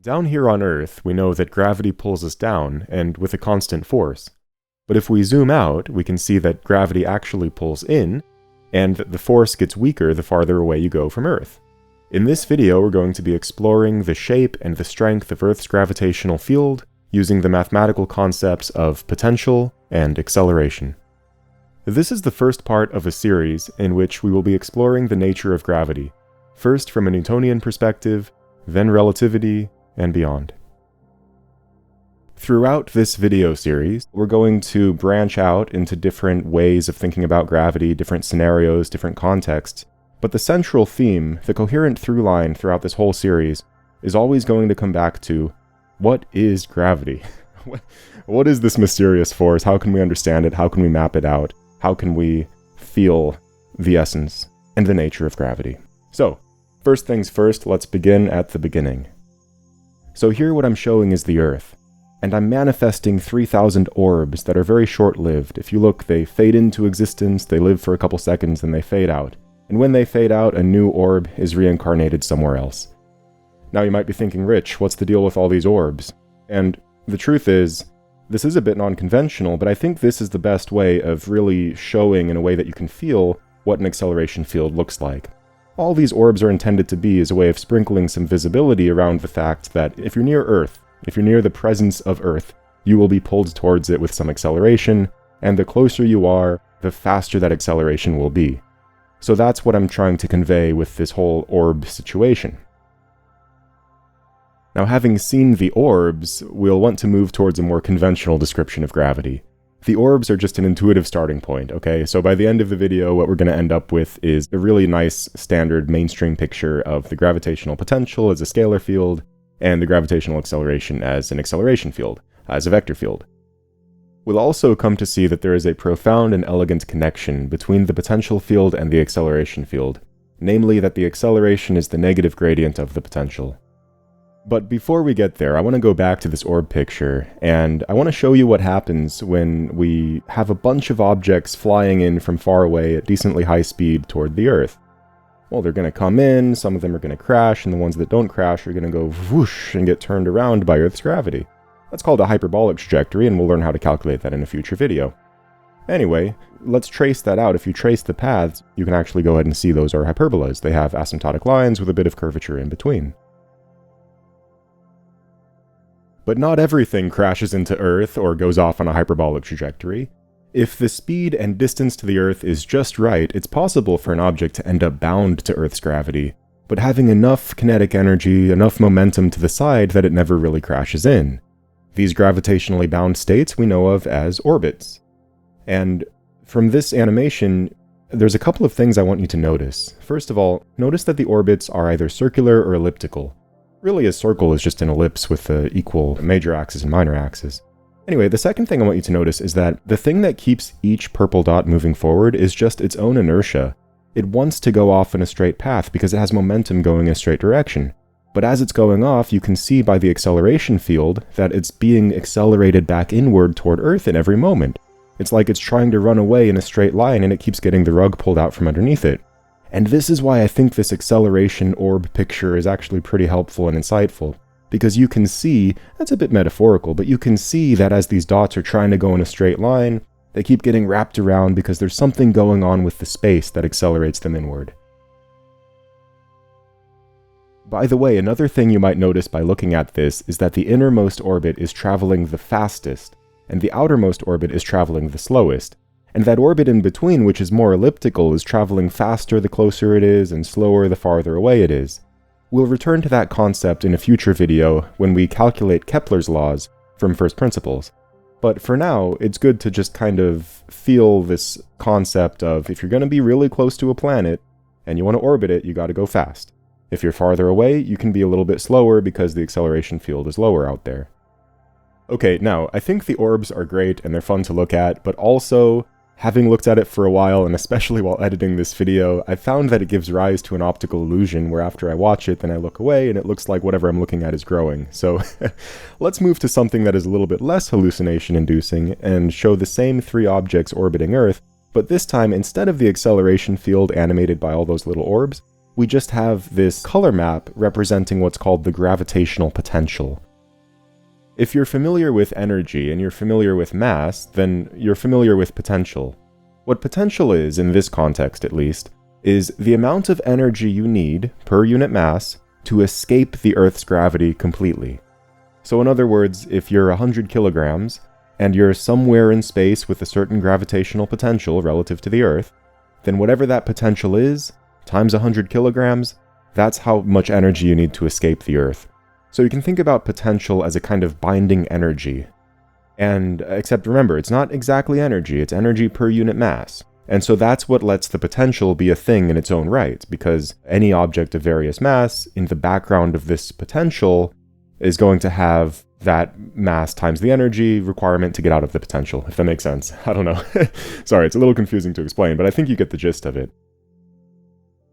Down here on Earth, we know that gravity pulls us down, and with a constant force. But if we zoom out, we can see that gravity actually pulls in, and that the force gets weaker the farther away you go from Earth. In this video, we're going to be exploring the shape and the strength of Earth's gravitational field using the mathematical concepts of potential and acceleration. This is the first part of a series in which we will be exploring the nature of gravity, first from a Newtonian perspective, then relativity, and beyond. Throughout this video series, we're going to branch out into different ways of thinking about gravity, different scenarios, different contexts, but the central theme, the coherent through line throughout this whole series, is always going to come back to, what is gravity? What is this mysterious force? How can we understand it? How can we map it out? How can we feel the essence and the nature of gravity? So, first things first, let's begin at the beginning. So here what I'm showing is the Earth, and I'm manifesting 3,000 orbs that are very short-lived. If you look, they fade into existence, they live for a couple seconds, then they fade out. And when they fade out, a new orb is reincarnated somewhere else. Now you might be thinking, Rich, what's the deal with all these orbs? And the truth is, this is a bit non-conventional, but I think this is the best way of really showing in a way that you can feel what an acceleration field looks like. All these orbs are intended to be as a way of sprinkling some visibility around the fact that if you're near Earth, if you're near the presence of Earth, you will be pulled towards it with some acceleration, and the closer you are, the faster that acceleration will be. So that's what I'm trying to convey with this whole orb situation. Now, having seen the orbs, we'll want to move towards a more conventional description of gravity. The orbs are just an intuitive starting point, okay? So by the end of the video, what we're going to end up with is a really nice, standard, mainstream picture of the gravitational potential as a scalar field, and the gravitational acceleration as an acceleration field, as a vector field. We'll also come to see that there is a profound and elegant connection between the potential field and the acceleration field, namely that the acceleration is the negative gradient of the potential. But before we get there, I want to go back to this orb picture, and I want to show you what happens when we have a bunch of objects flying in from far away at decently high speed toward the Earth. Well, they're going to come in, some of them are going to crash, and the ones that don't crash are going to go whoosh and get turned around by Earth's gravity. That's called a hyperbolic trajectory, and we'll learn how to calculate that in a future video. Anyway, let's trace that out. If you trace the paths, you can actually go ahead and see those are hyperbolas. They have asymptotic lines with a bit of curvature in between. But not everything crashes into Earth or goes off on a hyperbolic trajectory. If the speed and distance to the Earth is just right, it's possible for an object to end up bound to Earth's gravity, but having enough kinetic energy, enough momentum to the side that it never really crashes in. These gravitationally bound states we know of as orbits. And from this animation, there's a couple of things I want you to notice. First of all, notice that the orbits are either circular or elliptical. Really, a circle is just an ellipse with the equal major axis and minor axis. Anyway, the second thing I want you to notice is that the thing that keeps each purple dot moving forward is just its own inertia. It wants to go off in a straight path because it has momentum going in a straight direction. But as it's going off, you can see by the acceleration field that it's being accelerated back inward toward Earth in every moment. It's like it's trying to run away in a straight line and it keeps getting the rug pulled out from underneath it. And this is why I think this acceleration orb picture is actually pretty helpful and insightful. Because you can see, that's a bit metaphorical, but you can see that as these dots are trying to go in a straight line, they keep getting wrapped around because there's something going on with the space that accelerates them inward. By the way, another thing you might notice by looking at this is that the innermost orbit is traveling the fastest, and the outermost orbit is traveling the slowest. And that orbit in between, which is more elliptical, is traveling faster the closer it is, and slower the farther away it is. We'll return to that concept in a future video when we calculate Kepler's laws from first principles. But for now, it's good to just kind of feel this concept of if you're going to be really close to a planet, and you want to orbit it, you got to go fast. If you're farther away, you can be a little bit slower because the acceleration field is lower out there. Okay, now, I think the orbs are great and they're fun to look at, but also, having looked at it for a while, and especially while editing this video, I found that it gives rise to an optical illusion where after I watch it, then I look away and it looks like whatever I'm looking at is growing. So let's move to something that is a little bit less hallucination-inducing and show the same three objects orbiting Earth, but this time, instead of the acceleration field animated by all those little orbs, We just have this color map representing what's called the gravitational potential. If you're familiar with energy and you're familiar with mass, then you're familiar with potential. What potential is, in this context at least, is the amount of energy you need per unit mass to escape the Earth's gravity completely. So in other words, if you're 100 kilograms, and you're somewhere in space with a certain gravitational potential relative to the Earth, then whatever that potential is, times 100 kilograms, that's how much energy you need to escape the Earth. So you can think about potential as a kind of binding energy. And, except remember, it's not exactly energy, it's energy per unit mass. And so that's what lets the potential be a thing in its own right, because any object of various mass in the background of this potential is going to have that mass times the energy requirement to get out of the potential, if that makes sense. I don't know. Sorry, it's a little confusing to explain, but I think you get the gist of it.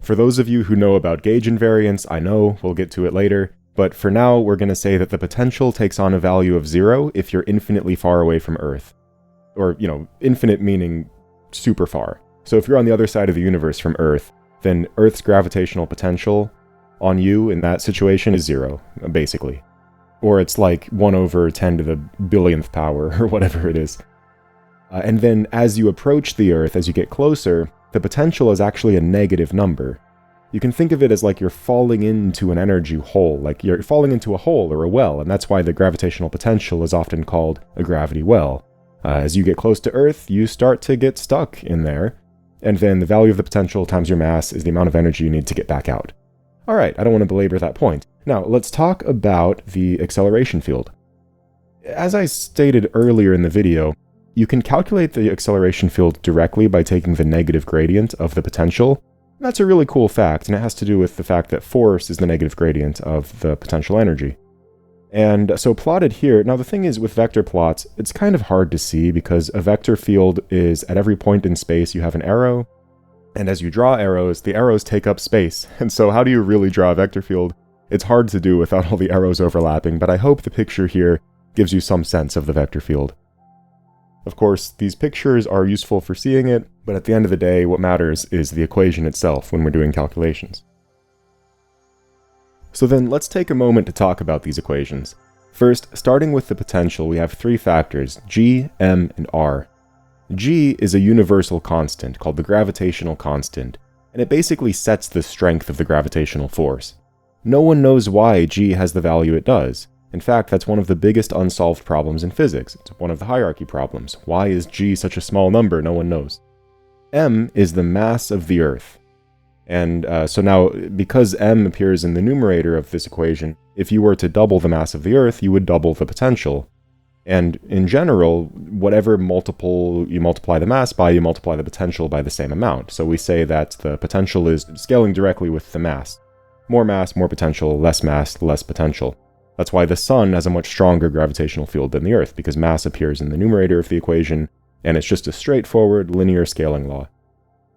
For those of you who know about gauge invariance, I know, we'll get to it later, but for now we're going to say that the potential takes on a value of 0 if you're infinitely far away from Earth. Or, infinite meaning super far. So if you're on the other side of the universe from Earth, then Earth's gravitational potential on you in that situation is 0, basically. Or it's like 1 over 10 to the billionth power, or whatever it is. And then as you approach the Earth, as you get closer, the potential is actually a negative number. You can think of it as like you're falling into an energy hole, like you're falling into a hole or a well, and that's why the gravitational potential is often called a gravity well. As you get close to Earth, you start to get stuck in there, and then the value of the potential times your mass is the amount of energy you need to get back out. Alright, I don't want to belabor that point. Now, let's talk about the acceleration field. As I stated earlier in the video, you can calculate the acceleration field directly by taking the negative gradient of the potential. That's a really cool fact, and it has to do with the fact that force is the negative gradient of the potential energy. And so plotted here, now the thing is with vector plots, it's kind of hard to see because a vector field is at every point in space you have an arrow, and as you draw arrows, the arrows take up space. And so how do you really draw a vector field? It's hard to do without all the arrows overlapping, but I hope the picture here gives you some sense of the vector field. Of course, these pictures are useful for seeing it, but at the end of the day, what matters is the equation itself when we're doing calculations. So then let's take a moment to talk about these equations. First, starting with the potential, we have 3 factors, g, m, and r. G is a universal constant called the gravitational constant, and it basically sets the strength of the gravitational force. No one knows why g has the value it does. In fact, that's one of the biggest unsolved problems in physics. It's one of the hierarchy problems. Why is g such a small number? No one knows. M is the mass of the Earth. And so now, because m appears in the numerator of this equation, if you were to double the mass of the Earth, you would double the potential. And in general, whatever multiple you multiply the mass by, you multiply the potential by the same amount. So we say that the potential is scaling directly with the mass. More mass, more potential, less mass, less potential. That's why the Sun has a much stronger gravitational field than the Earth, because mass appears in the numerator of the equation, and it's just a straightforward linear scaling law.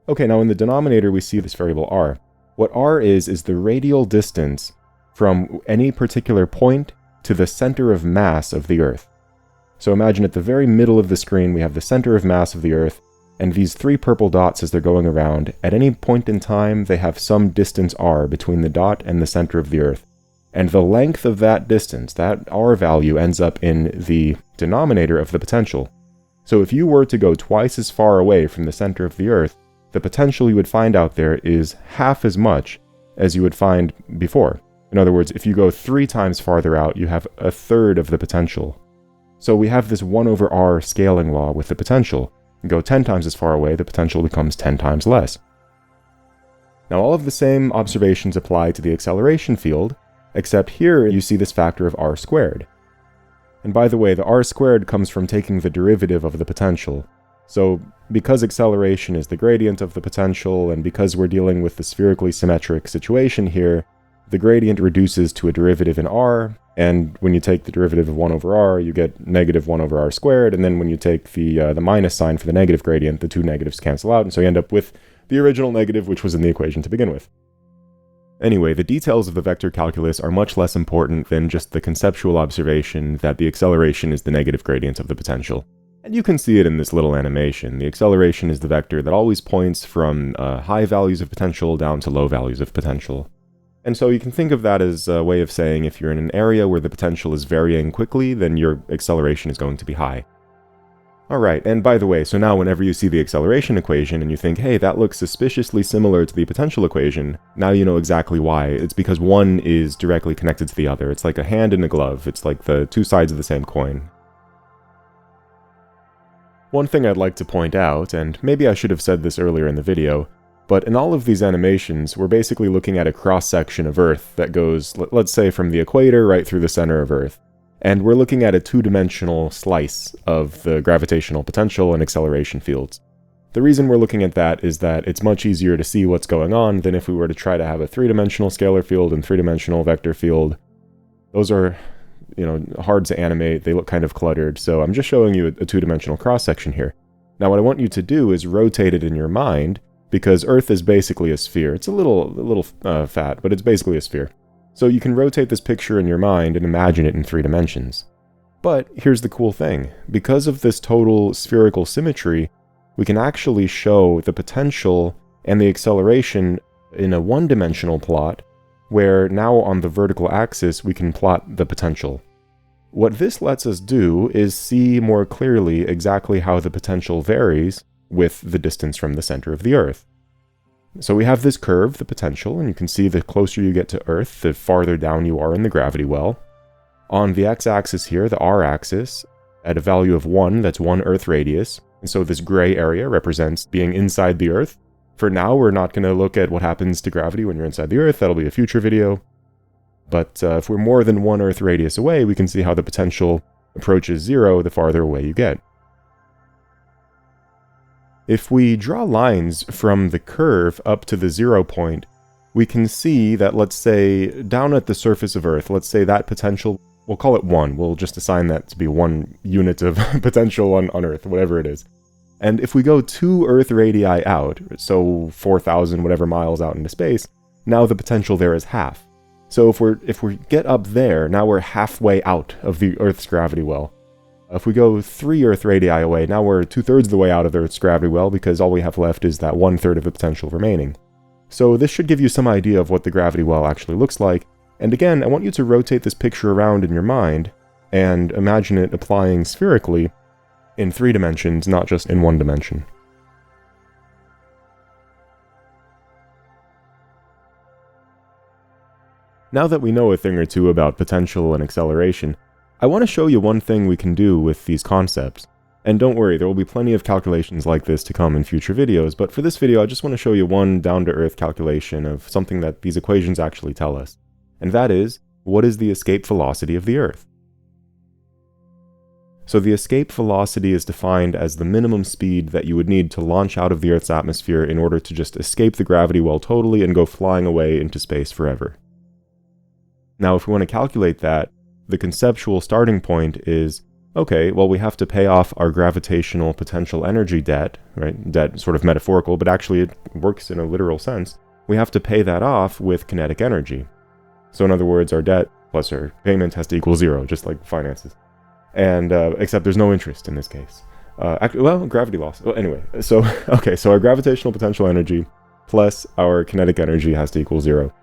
Okay, now in the denominator we see this variable r. What r is the radial distance from any particular point to the center of mass of the Earth. So imagine at the very middle of the screen we have the center of mass of the Earth, and these 3 purple dots as they're going around, at any point in time they have some distance r between the dot and the center of the Earth. And the length of that distance, that r value, ends up in the denominator of the potential. So if you were to go twice as far away from the center of the Earth, the potential you would find out there is half as much as you would find before. In other words, if you go 3 times farther out, you have 1/3 of the potential. So we have this 1 over r scaling law with the potential. You go 10 times as far away, the potential becomes 10 times less. Now all of the same observations apply to the acceleration field, except here you see this factor of r squared. And by the way, the r squared comes from taking the derivative of the potential. So because acceleration is the gradient of the potential, and because we're dealing with the spherically symmetric situation here, the gradient reduces to a derivative in r, and when you take the derivative of 1 over r, you get negative 1 over r squared, and then when you take the minus sign for the negative gradient, the 2 negatives cancel out, and so you end up with the original negative, which was in the equation to begin with. Anyway, the details of the vector calculus are much less important than just the conceptual observation that the acceleration is the negative gradient of the potential. And you can see it in this little animation. The acceleration is the vector that always points from high values of potential down to low values of potential. And so you can think of that as a way of saying if you're in an area where the potential is varying quickly, then your acceleration is going to be high. Alright, and by the way, so now whenever you see the acceleration equation and you think, hey, that looks suspiciously similar to the potential equation, now you know exactly why. It's because one is directly connected to the other. It's like a hand in a glove. It's like the two sides of the same coin. One thing I'd like to point out, and maybe I should have said this earlier in the video, but in all of these animations, we're basically looking at a cross-section of Earth that goes, let's say, from the equator right through the center of Earth. And we're looking at a two-dimensional slice of the gravitational potential and acceleration fields. The reason we're looking at that is that it's much easier to see what's going on than if we were to try to have a three-dimensional scalar field and three-dimensional vector field. Those are, hard to animate, they look kind of cluttered, so I'm just showing you a two-dimensional cross-section here. Now what I want you to do is rotate it in your mind, because Earth is basically a sphere. It's a little fat, but it's basically a sphere. So you can rotate this picture in your mind and imagine it in 3 dimensions. But here's the cool thing. Because of this total spherical symmetry, we can actually show the potential and the acceleration in a one-dimensional plot, where now on the vertical axis we can plot the potential. What this lets us do is see more clearly exactly how the potential varies with the distance from the center of the Earth. So we have this curve, the potential, and you can see the closer you get to Earth, the farther down you are in the gravity well. On the x-axis here, the r-axis, at a value of 1, that's 1 Earth radius, and so this gray area represents being inside the Earth. For now, we're not going to look at what happens to gravity when you're inside the Earth, that'll be a future video. But if we're more than 1 Earth radius away, we can see how the potential approaches 0 the farther away you get. If we draw lines from the curve up to the 0 point, we can see that, let's say, down at the surface of Earth, let's say that potential, we'll call it 1. We'll just assign that to be 1 unit of potential on Earth, whatever it is. And if we go 2 Earth radii out, so 4,000 whatever miles out into space, now the potential there is half. So if we get up there, now we're halfway out of the Earth's gravity well. If we go 3 Earth radii away, now we're 2/3 of the way out of the Earth's gravity well, because all we have left is that 1/3 of the potential remaining. So this should give you some idea of what the gravity well actually looks like. And again, I want you to rotate this picture around in your mind, and imagine it applying spherically in 3 dimensions, not just in 1 dimension. Now that we know a thing or two about potential and acceleration, I want to show you one thing we can do with these concepts. And don't worry, there will be plenty of calculations like this to come in future videos, but for this video I just want to show you one down-to-earth calculation of something that these equations actually tell us. And that is, what is the escape velocity of the Earth? So the escape velocity is defined as the minimum speed that you would need to launch out of the Earth's atmosphere in order to just escape the gravity well totally and go flying away into space forever. Now if we want to calculate that, the conceptual starting point is, okay, well we have to pay off our gravitational potential energy debt, right? Debt sort of metaphorical, but actually it works in a literal sense. We have to pay that off with kinetic energy. So in other words, our debt plus our payment has to equal 0, just like finances. And except there's no interest in this case. Gravity loss. Well, anyway, so our gravitational potential energy plus our kinetic energy has to equal 0.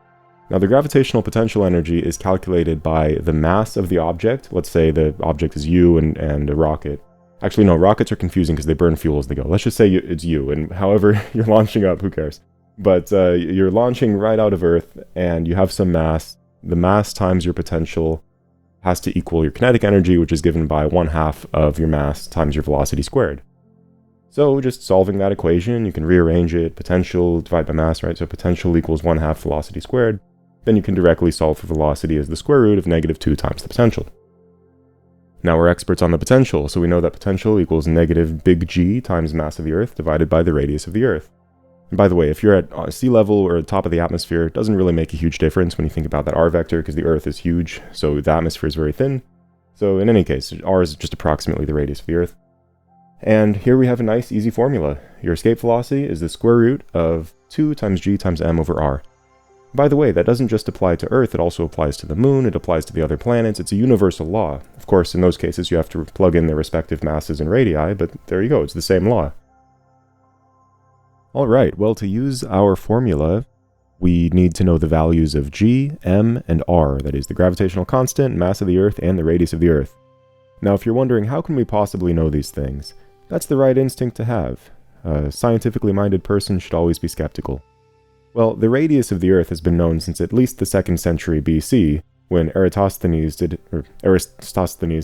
Now the gravitational potential energy is calculated by the mass of the object. Let's say the object is you and a rocket. Actually no, rockets are confusing because they burn fuel as they go. Let's just say it's you, and however you're launching up, who cares? But you're launching right out of Earth and you have some mass. The mass times your potential has to equal your kinetic energy, which is given by 1/2 of your mass times your velocity squared. So just solving that equation, you can rearrange it, potential divided by mass, right? So potential equals 1/2 velocity squared. Then you can directly solve for velocity as the square root of -2 times the potential. Now we're experts on the potential, so we know that potential equals negative big G times mass of the Earth divided by the radius of the Earth. And by the way, if you're at sea level or at the top of the atmosphere, it doesn't really make a huge difference when you think about that R vector, because the Earth is huge, so the atmosphere is very thin. So in any case, R is just approximately the radius of the Earth. And here we have a nice easy formula. Your escape velocity is the square root of 2 times G times M over R. By the way, that doesn't just apply to Earth, it also applies to the Moon, it applies to the other planets. It's a universal law. Of course, in those cases, you have to plug in their respective masses and radii, but there you go, it's the same law. Alright, well, to use our formula, we need to know the values of G, M, and R, that is, the gravitational constant, mass of the Earth, and the radius of the Earth. Now, if you're wondering, how can we possibly know these things? That's the right instinct to have. A scientifically minded person should always be skeptical. Well, the radius of the Earth has been known since at least the 2nd century BC, when Eratosthenes,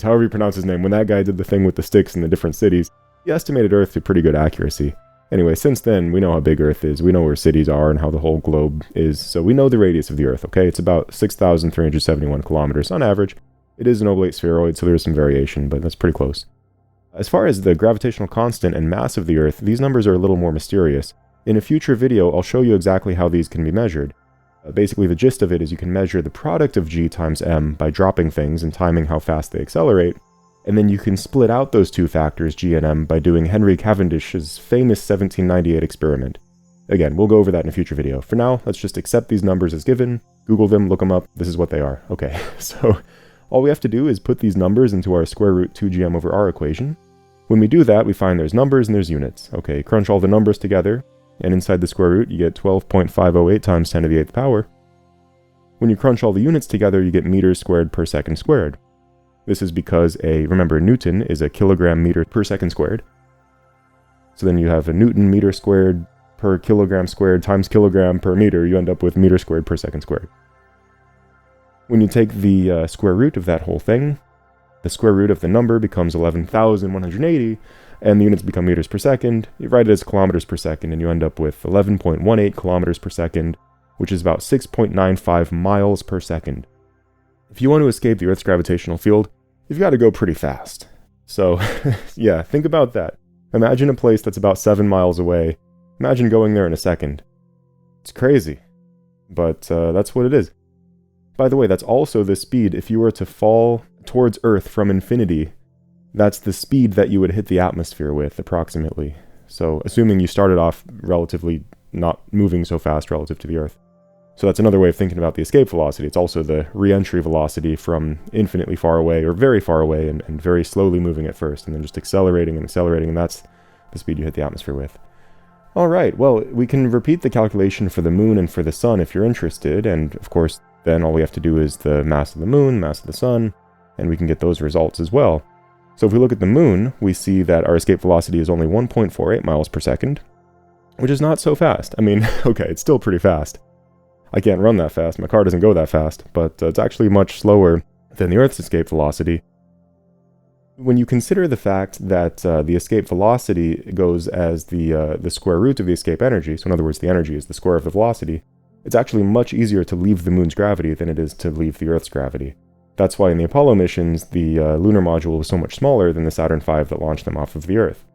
however you pronounce his name, when that guy did the thing with the sticks in the different cities, he estimated Earth to pretty good accuracy. Anyway, since then, we know how big Earth is, we know where cities are and how the whole globe is, so we know the radius of the Earth, okay? It's about 6,371 kilometers on average. It is an oblate spheroid, so there is some variation, but that's pretty close. As far as the gravitational constant and mass of the Earth, these numbers are a little more mysterious. In a future video, I'll show you exactly how these can be measured. Basically, the gist of it is you can measure the product of G times M by dropping things and timing how fast they accelerate, and then you can split out those two factors, G and M, by doing Henry Cavendish's famous 1798 experiment. Again, we'll go over that in a future video. For now, let's just accept these numbers as given, Google them, look them up, this is what they are. Okay, so all we have to do is put these numbers into our square root 2gm over r equation. When we do that, we find there's numbers and there's units. Okay, crunch all the numbers together, and inside the square root, you get 12.508 times 10 to the 8th power. When you crunch all the units together, you get meters squared per second squared. This is because remember, Newton is a kilogram meter per second squared. So then you have a Newton meter squared per kilogram squared times kilogram per meter, you end up with meter squared per second squared. When you take the square root of that whole thing, the square root of the number becomes 11,180, and the units become meters per second. You write it as kilometers per second, and you end up with 11.18 kilometers per second, which is about 6.95 miles per second. If you want to escape the Earth's gravitational field, you've got to go pretty fast. So, yeah, think about that. Imagine a place that's about 7 miles away. Imagine going there in a second. It's crazy, but that's what it is. By the way, that's also the speed if you were to fall towards Earth from infinity. That's the speed that you would hit the atmosphere with, approximately. So, assuming you started off relatively not moving so fast relative to the Earth. So that's another way of thinking about the escape velocity. It's also the re-entry velocity from infinitely far away, or very far away, and very slowly moving at first, and then just accelerating, and that's the speed you hit the atmosphere with. Alright, well, we can repeat the calculation for the Moon and for the Sun if you're interested, and of course, then all we have to do is the mass of the Moon, mass of the Sun, and we can get those results as well. So if we look at the Moon, we see that our escape velocity is only 1.48 miles per second, which is not so fast. I mean, okay, it's still pretty fast. I can't run that fast, my car doesn't go that fast, but it's actually much slower than the Earth's escape velocity. When you consider the fact that the escape velocity goes as the square root of the escape energy, so in other words, the energy is the square of the velocity, it's actually much easier to leave the Moon's gravity than it is to leave the Earth's gravity. That's why in the Apollo missions, the lunar module was so much smaller than the Saturn V that launched them off of the Earth.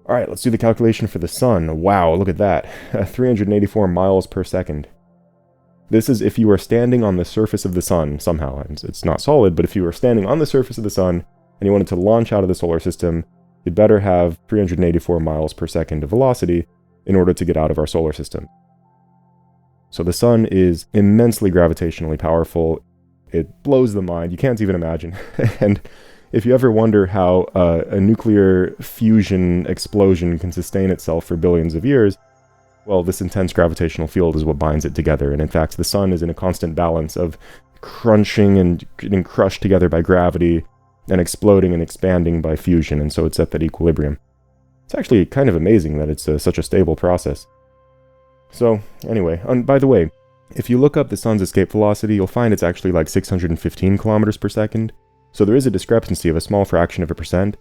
Alright, let's do the calculation for the Sun. Wow, look at that. 384 miles per second. This is if you are standing on the surface of the Sun somehow. It's not solid, but if you were standing on the surface of the Sun and you wanted to launch out of the solar system, you'd better have 384 miles per second of velocity in order to get out of our solar system. So the Sun is immensely gravitationally powerful. It blows the mind. You can't even imagine. And if you ever wonder how a nuclear fusion explosion can sustain itself for billions of years, well, this intense gravitational field is what binds it together. And in fact, the Sun is in a constant balance of crunching and getting crushed together by gravity and exploding and expanding by fusion. And so it's at that equilibrium. It's actually kind of amazing that it's such a stable process. So anyway, by the way, if you look up the Sun's escape velocity, you'll find it's actually like 615 kilometers per second. So there is a discrepancy of a small fraction of a percent.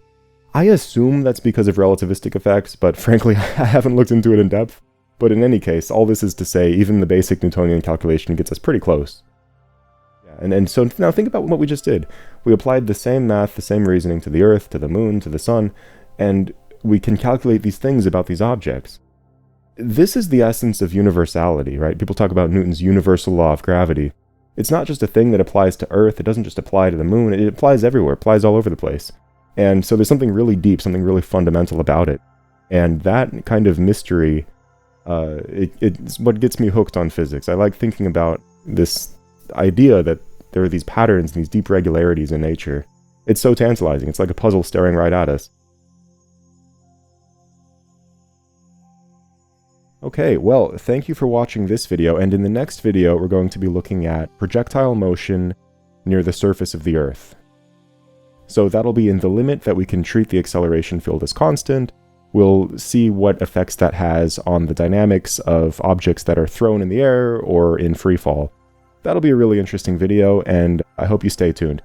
I assume that's because of relativistic effects, but frankly, I haven't looked into it in depth. But in any case, all this is to say, even the basic Newtonian calculation gets us pretty close. Yeah, and so now think about what we just did. We applied the same math, the same reasoning to the Earth, to the Moon, to the Sun, and we can calculate these things about these objects. This is the essence of universality, right? People talk about Newton's universal law of gravity. It's not just a thing that applies to Earth, it doesn't just apply to the Moon, it applies everywhere, it applies all over the place. And so there's something really deep, something really fundamental about it. And that kind of mystery It's what gets me hooked on physics. I like thinking about this idea that there are these patterns and these deep regularities in nature. It's so tantalizing. It's like a puzzle staring right at us. Okay, well, thank you for watching this video, and in the next video we're going to be looking at projectile motion near the surface of the Earth. So that'll be in the limit that we can treat the acceleration field as constant. We'll see what effects that has on the dynamics of objects that are thrown in the air or in free fall. That'll be a really interesting video, and I hope you stay tuned.